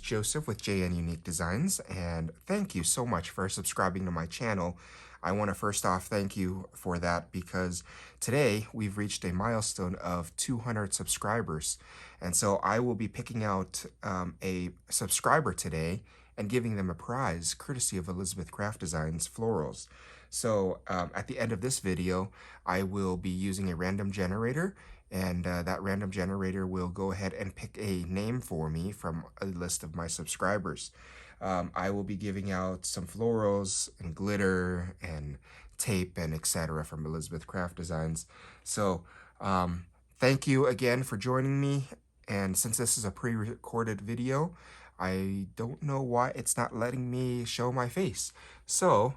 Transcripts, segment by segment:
Joseph with JN Unique Designs, and thank you so much for subscribing to my channel. I want to first off thank you for that because today we've reached a milestone of 200 subscribers. And so I will be picking out a subscriber today and giving them a prize courtesy of Elizabeth Craft Designs Florals. So at the end of this video, I will be using a random generator, and that random generator will go ahead and pick a name for me from a list of my subscribers. I will be giving out some florals and glitter and tape and etc. from Elizabeth Craft Designs. So thank you again for joining me. And since this is a pre-recorded video, I don't know why it's not letting me show my face. So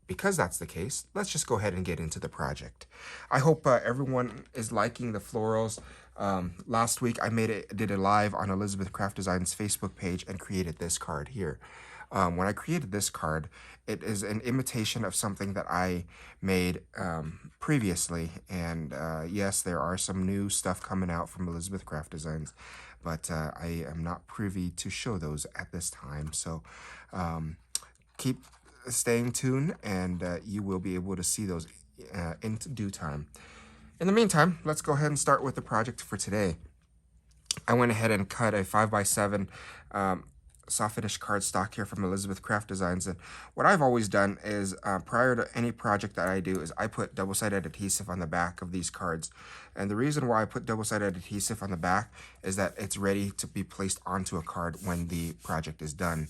because that's the case, let's just go ahead and get into the project. I hope everyone is liking the florals. Last week I did a live on Elizabeth Craft Designs Facebook page and created this card here. When I created this card, it is an imitation of something that I made previously. And yes, there are some new stuff coming out from Elizabeth Craft Designs, but I am not privy to show those at this time. So keep staying tuned, and you will be able to see those in due time. In the meantime, let's go ahead and start with the project for today. I went ahead and cut a 5x7 soft finish cardstock here from Elizabeth Craft Designs. And what I've always done is prior to any project that I do is I put double-sided adhesive on the back of these cards. And the reason why I put double-sided adhesive on the back is that it's ready to be placed onto a card when the project is done.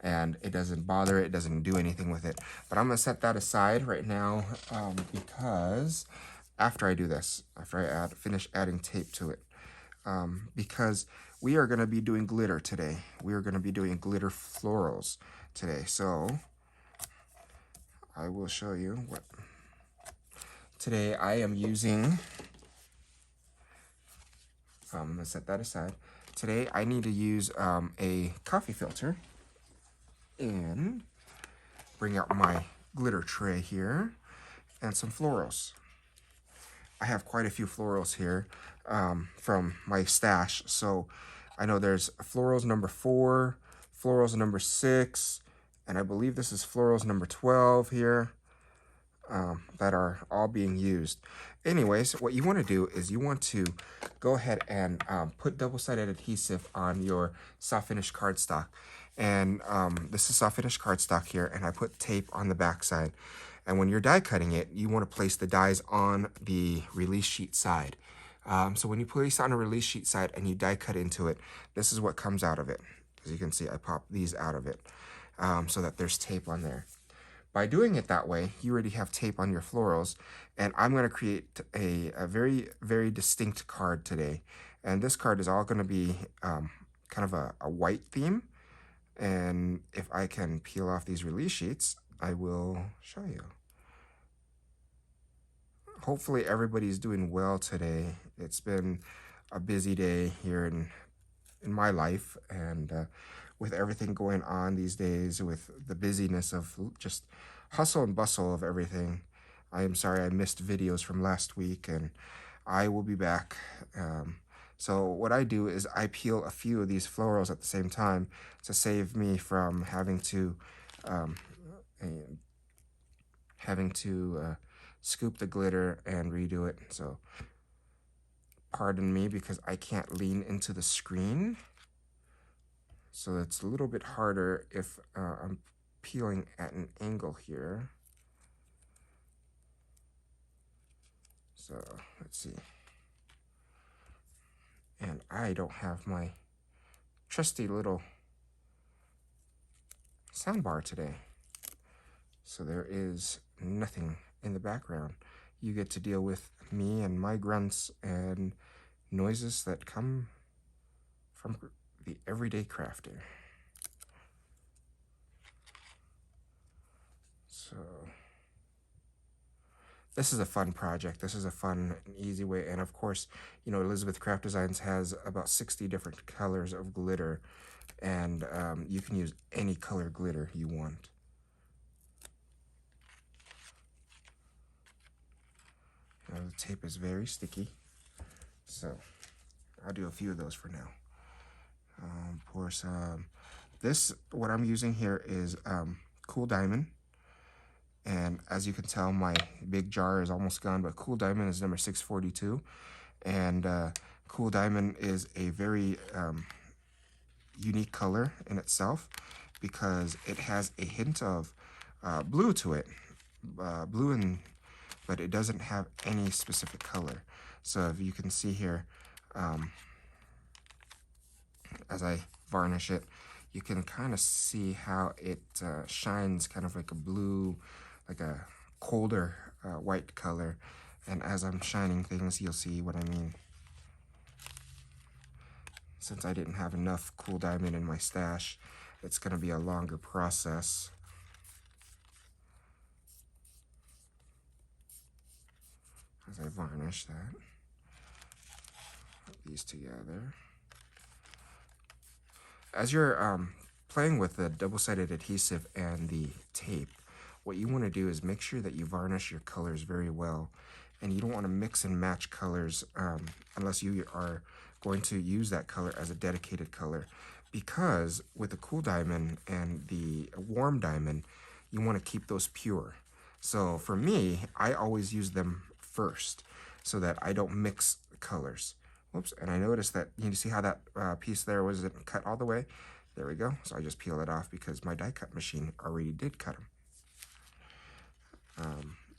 And it doesn't bother it, doesn't do anything with it. But I'm going to set that aside right now because after I do this, after I finish adding tape to it, because we are going to be doing glitter today. We are going to be doing glitter florals today. So I will show you what. Today I am using, I'm going to set that aside. Today I need to use a coffee filter and bring out my glitter tray here and some florals. I have quite a few florals here from my stash. So I know there's florals number 4, florals number 6, and I believe this is florals number 12 here that are all being used. Anyways, what you want to do is you want to go ahead and put double-sided adhesive on your soft finish cardstock. And this is soft finish cardstock here, and I put tape on the back side. And when you're die cutting it, you want to place the dies on the release sheet side. So when you place it on a release sheet side and you die cut into it, this is what comes out of it. As you can see, I pop these out of it so that there's tape on there. By doing it that way, you already have tape on your florals, and I'm going to create a very, very distinct card today. And this card is all going to be kind of a white theme. And if I can peel off these release sheets, I will show you. Hopefully everybody's doing well today. It's been a busy day here in my life, and with everything going on these days, with the busyness of just hustle and bustle of everything. I am sorry I missed videos from last week, and I will be back. So what I do is I peel a few of these florals at the same time to save me from having to scoop the glitter and redo it. So pardon me because I can't lean into the screen. So it's a little bit harder if I'm peeling at an angle here. So let's see. And I don't have my trusty little soundbar today. So there is nothing in the background. You get to deal with me and my grunts and noises that come from the everyday crafter. So this is a fun project. This is a fun and easy way. And of course, you know, Elizabeth Craft Designs has about 60 different colors of glitter, and you can use any color glitter you want. Now, the tape is very sticky, so I'll do a few of those for now. Pour some. This, what I'm using here is Cool Diamond. And as you can tell, my big jar is almost gone, but Cool Diamond is number 642. And Cool Diamond is a very unique color in itself because it has a hint of blue to it. Blue, but it doesn't have any specific color. So if you can see here, as I varnish it, you can kind of see how it shines kind of like a blue, like a colder white color. And as I'm shining things, you'll see what I mean. Since I didn't have enough Cool Diamond in my stash, it's going to be a longer process. As I varnish that, put these together. As you're playing with the double-sided adhesive and the tape, what you want to do is make sure that you varnish your colors very well. And you don't want to mix and match colors unless you are going to use that color as a dedicated color. Because with the Cool Diamond and the Warm Diamond, you want to keep those pure. So for me, I always use them first so that I don't mix colors. Whoops, and I noticed that, you see how that piece there wasn't cut all the way? There we go. So I just peel it off because my die cut machine already did cut them.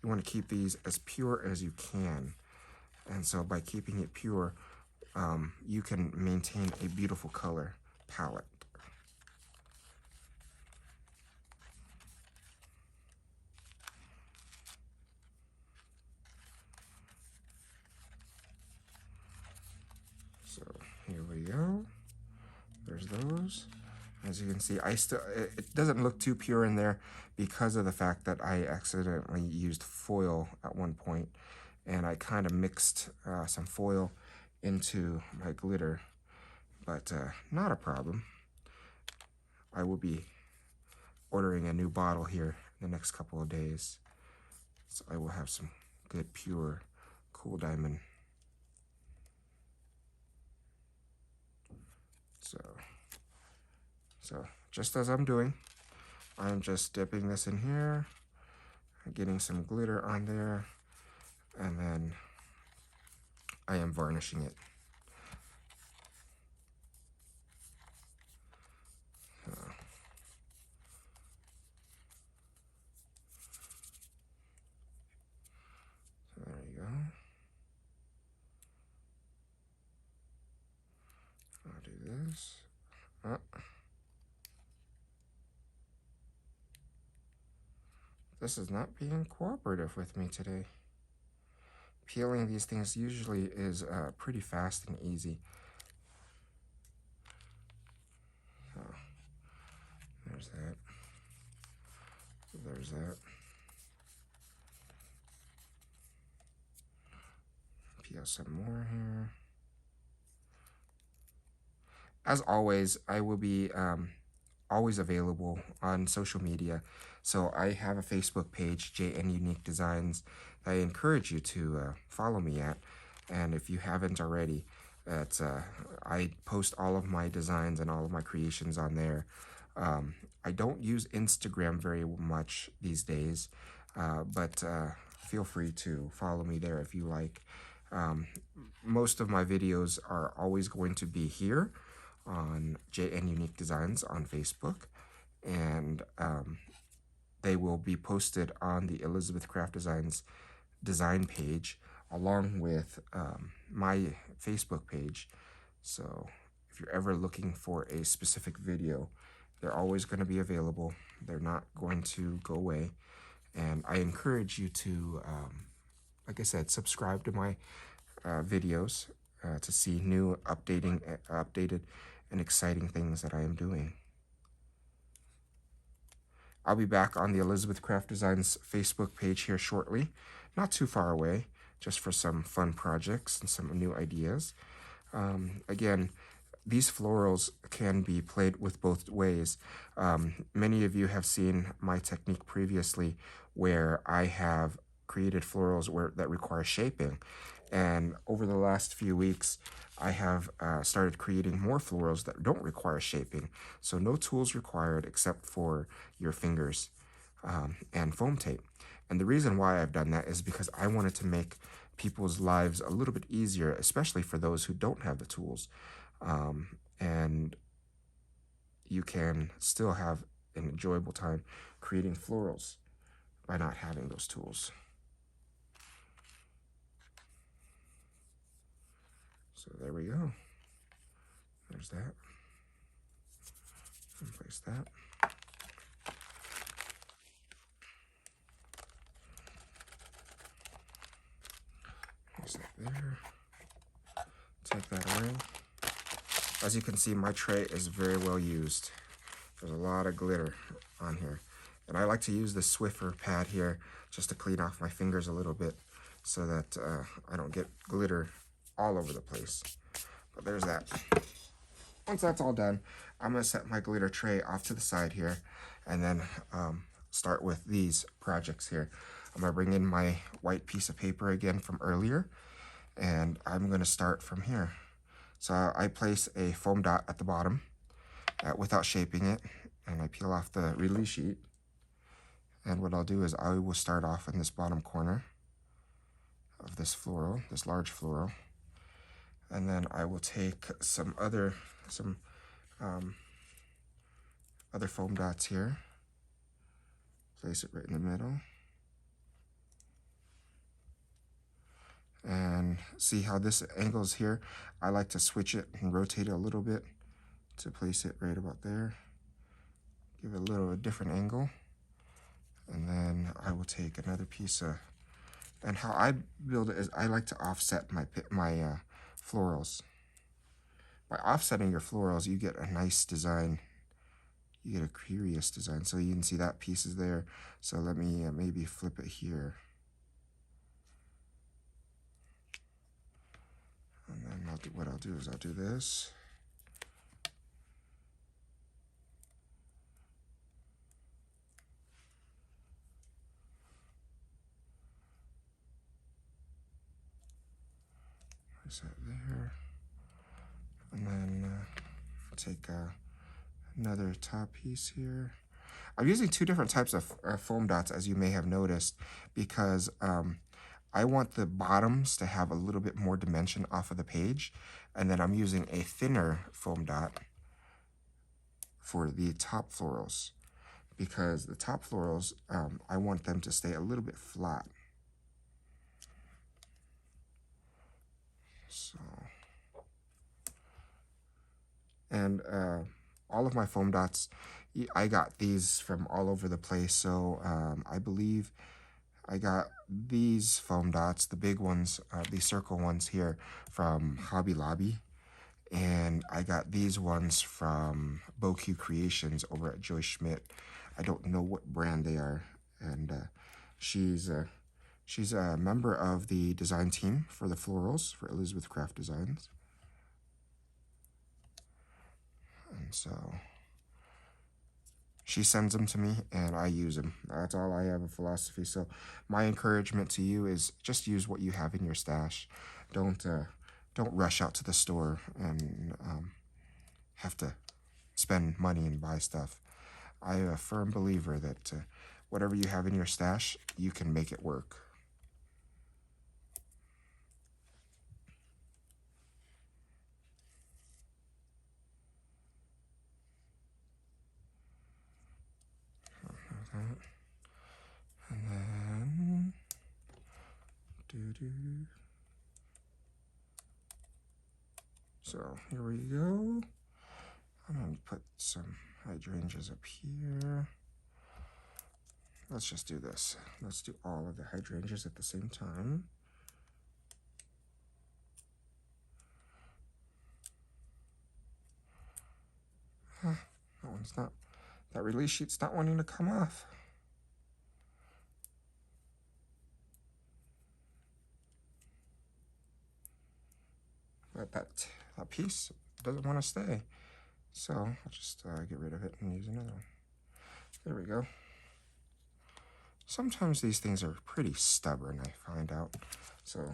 You want to keep these as pure as you can. And so by keeping it pure, you can maintain a beautiful color palette. So here we go. There's those. As you can see, it doesn't look too pure in there because of the fact that I accidentally used foil at one point, and I kind of mixed some foil into my glitter, but not a problem. I will be ordering a new bottle here in the next couple of days, so I will have some good pure Cool Diamond. So just as I'm doing, I'm just dipping this in here, getting some glitter on there, and then I am varnishing it. So there you go. I'll do this. This is not being cooperative with me today. Peeling these things usually is pretty fast and easy. So, there's that. There's that. Peel some more here. As always, I will be always available on social media. So I have a Facebook page, JN Unique Designs, that I encourage you to follow me at. And if you haven't already, I post all of my designs and all of my creations on there. I don't use Instagram very much these days, but feel free to follow me there if you like. Most of my videos are always going to be here on JN Unique Designs on Facebook, and they will be posted on the Elizabeth Craft Designs design page along with my Facebook page. So if you're ever looking for a specific video, they're always going to be available. They're not going to go away, and I encourage you to, like I said, subscribe to my videos to see new updated and exciting things that I am doing. I'll be back on the Elizabeth Craft Designs Facebook page here shortly, not too far away, just for some fun projects and some new ideas. Again, these florals can be played with both ways. Many of you have seen my technique previously where I have created florals that require shaping. And over the last few weeks, I have started creating more florals that don't require shaping. So no tools required except for your fingers and foam tape. And the reason why I've done that is because I wanted to make people's lives a little bit easier, especially for those who don't have the tools. And you can still have an enjoyable time creating florals by not having those tools. So there we go. There's that. And place that. Place that there. Take that away. As you can see, my tray is very well used. There's a lot of glitter on here. And I like to use the Swiffer pad here just to clean off my fingers a little bit so that I don't get glitter all over the place. But there's that. Once that's all done, I'm going to set my glitter tray off to the side here and then start with these projects here. I'm going to bring in my white piece of paper again from earlier, and I'm going to start from here. So I place a foam dot at the bottom without shaping it, and I peel off the release sheet. And what I'll do is I will start off in this bottom corner of this floral, this large floral, and then I will take some other foam dots here, place it right in the middle, and see how this angles here. I like to switch it and rotate it a little bit to place it right about there, give it a different angle. And then I will take another piece of, and how I build it is I like to offset my florals. By offsetting your florals, you get a nice design. You get a curious design. So you can see that piece is there. So let me maybe flip it here. And then what I'll do is I'll do this. Place that there. And then I'll take another top piece here. I'm using two different types of foam dots, as you may have noticed, because I want the bottoms to have a little bit more dimension off of the page. And then I'm using a thinner foam dot for the top florals, because the top florals, I want them to stay a little bit flat. So, and all of my foam dots, I got these from all over the place. So I believe I got these foam dots, the big ones, these circle ones here from Hobby Lobby. And I got these ones from BoQ Creations over at Joy Schmidt. I don't know what brand they are. And she's a member of the design team for the florals for Elizabeth Craft Designs. And so she sends them to me and I use them. That's all I have a philosophy. So my encouragement to you is just use what you have in your stash. Don't rush out to the store and have to spend money and buy stuff. I am a firm believer that whatever you have in your stash, you can make it work. And then so here we go. I'm gonna put some hydrangeas up here. Let's just do this. Let's do all of the hydrangeas at the same time. That release sheet's not wanting to come off. But that piece doesn't want to stay. So I'll just get rid of it and use another one. There we go. Sometimes these things are pretty stubborn, I find out. So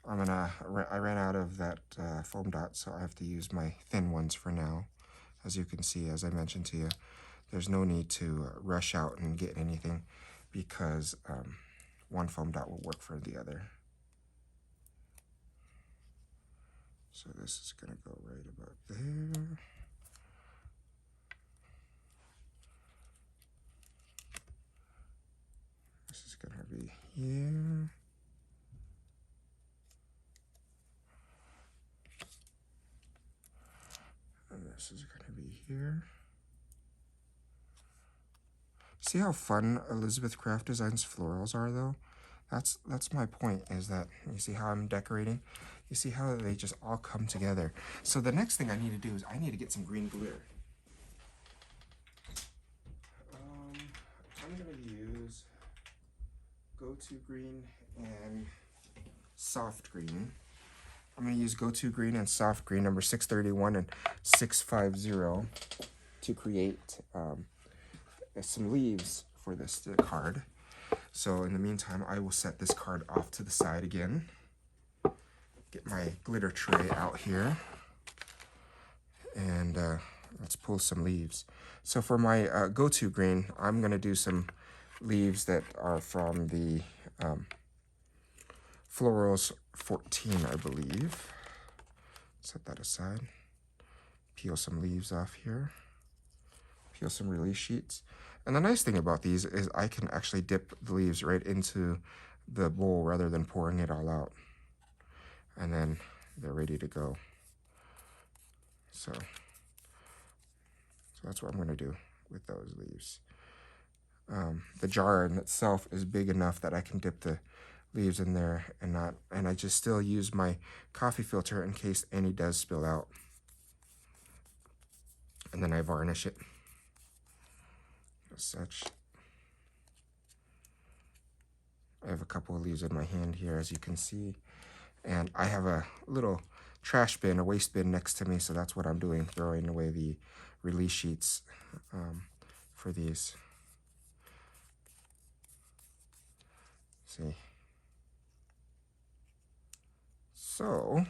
I ran out of that foam dot, so I have to use my thin ones for now. As you can see, as I mentioned to you, there's no need to rush out and get anything because one foam dot will work for the other. So this is going to go right about there. This is going to be here. And this is going to be here. See how fun Elizabeth Craft Designs florals are, though? That's my point, is that you see how I'm decorating? You see how they just all come together. So the next thing I need to do is I need to get some green glitter. I'm going to use Go-To Green and Soft Green. I'm going to use Go-To Green and Soft Green, number 631 and 650, to create some leaves for this card. So in the meantime, I will set this card off to the side again. Get my glitter tray out here. And let's pull some leaves. So for my Go-To Green, I'm going to do some leaves that are from the Florals 14, I believe. Set that aside. Peel some leaves off here. Peel some release sheets. And the nice thing about these is I can actually dip the leaves right into the bowl rather than pouring it all out. And then they're ready to go. So that's what I'm going to do with those leaves. The jar in itself is big enough that I can dip the leaves in there and I just still use my coffee filter in case any does spill out. And then I varnish it as such. I have a couple of leaves in my hand here, as you can see. And I have a little trash bin, a waste bin next to me, so that's what I'm doing, throwing away the release sheets for these. See. So,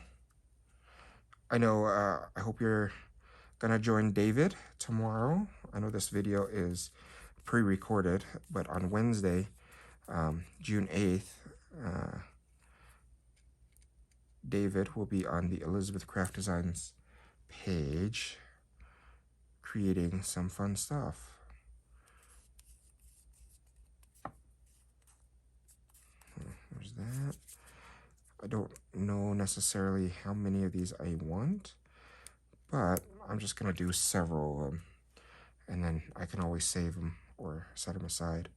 I know, I hope you're gonna join David tomorrow. I know this video is pre-recorded, but on Wednesday, June 8th, David will be on the Elizabeth Craft Designs page creating some fun stuff. There's that. I don't know necessarily how many of these I want, but I'm just going to do several of them, and then I can always save them or set them aside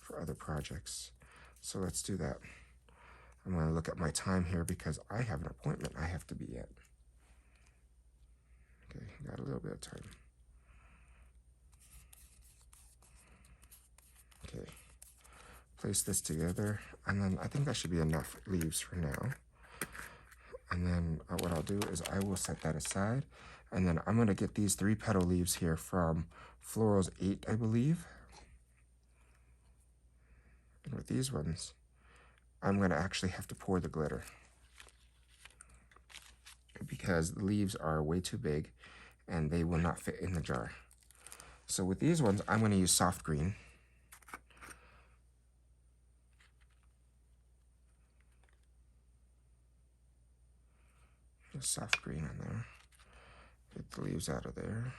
for other projects. So let's do that. I'm going to look at my time here because I have an appointment I have to be at. Okay, got a little bit of time. Okay, place this together, and then I think that should be enough leaves for now. And then what I'll do is I will set that aside, and then I'm going to get these 3 petal leaves here from Florals 8, I believe. And with these ones, I'm going to actually have to pour the glitter because the leaves are way too big and they will not fit in the jar. So with these ones, I'm going to use soft green. Just soft green in there. Get the leaves out of there.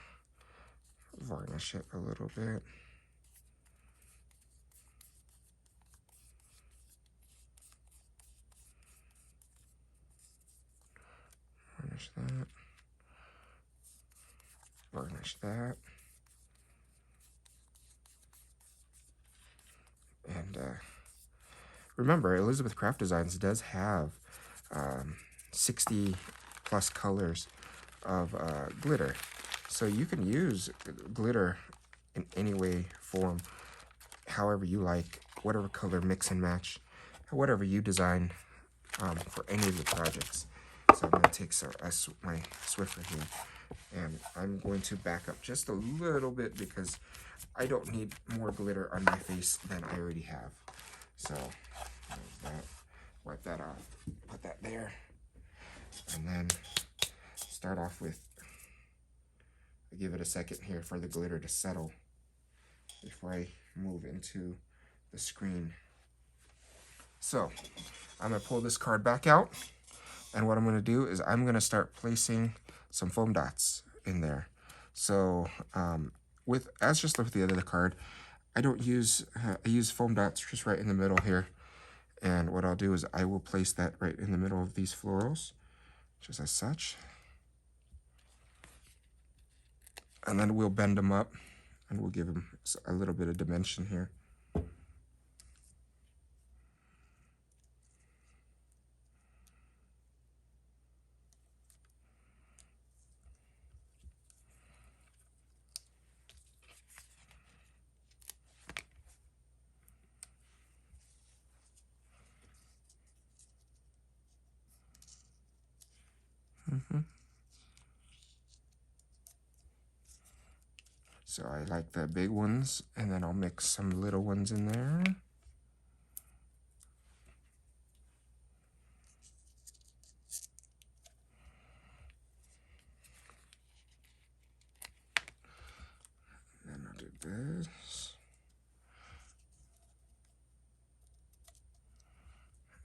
Varnish it a little bit. Varnish that. Varnish that. And remember, Elizabeth Craft Designs does have 60 plus colors of glitter. So you can use glitter in any way, form, however you like, whatever color, mix and match, whatever you design for any of the projects. So I'm going to take my Swiffer here And I'm going to back up just a little bit because I don't need more glitter on my face than I already have. So there's that. Wipe that off, put that there, and then start off with, give it a second here for the glitter to settle before I move into the screen. So I'm going to pull this card back out, and what I'm going to do is I'm going to start placing some foam dots in there. So as just with the other card, I don't use, I use foam dots just right in the middle here. And what I'll do is I will place that right in the middle of these florals, just as such. And then we'll bend them up and we'll give them a little bit of dimension here. So I like the big ones, and then I'll mix some little ones in there. And then I'll do this.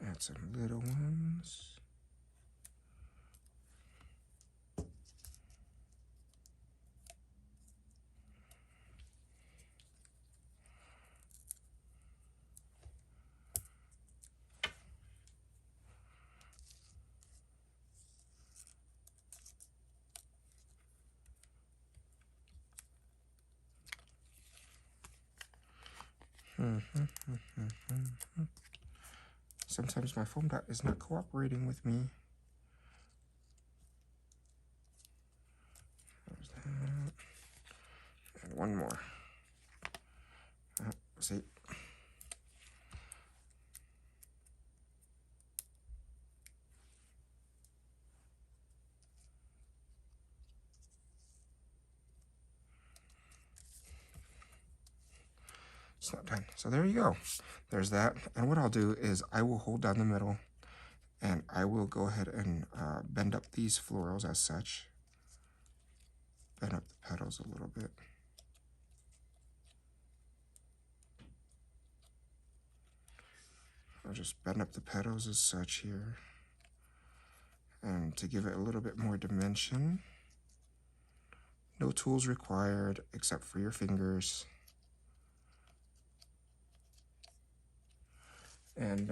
Add some little ones. Sometimes my foam dot is not cooperating with me. There's that. And one more. See? It's not done. So there you go. There's that. And what I'll do is I will hold down the middle and I will go ahead and bend up these florals as such. Bend up the petals a little bit. I'll just bend up the petals as such here. And to give it a little bit more dimension. No tools required except for your fingers. And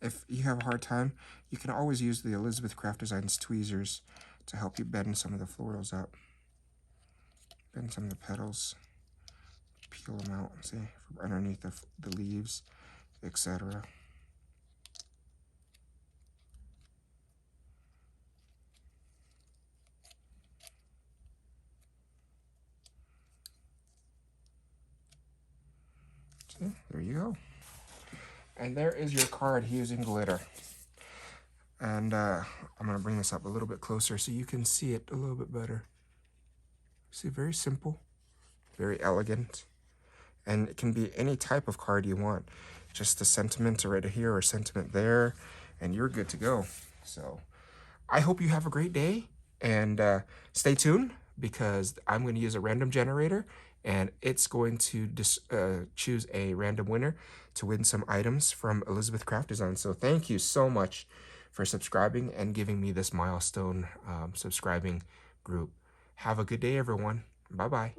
if you have a hard time, you can always use the Elizabeth Craft Designs tweezers to help you bend some of the florals up. Bend some of the petals, peel them out, see, from underneath the leaves, etc. See, there you go. And there is your card using glitter. And I'm going to bring this up a little bit closer so you can see it a little bit better. See, very simple, very elegant. And it can be any type of card you want. Just a sentiment right here or sentiment there, and you're good to go. So I hope you have a great day, and stay tuned because I'm going to use a random generator, and it's going to choose a random winner to win some items from Elizabeth Craft Design. So thank you so much for subscribing and giving me this milestone subscribing group. Have a good day, everyone. Bye-bye.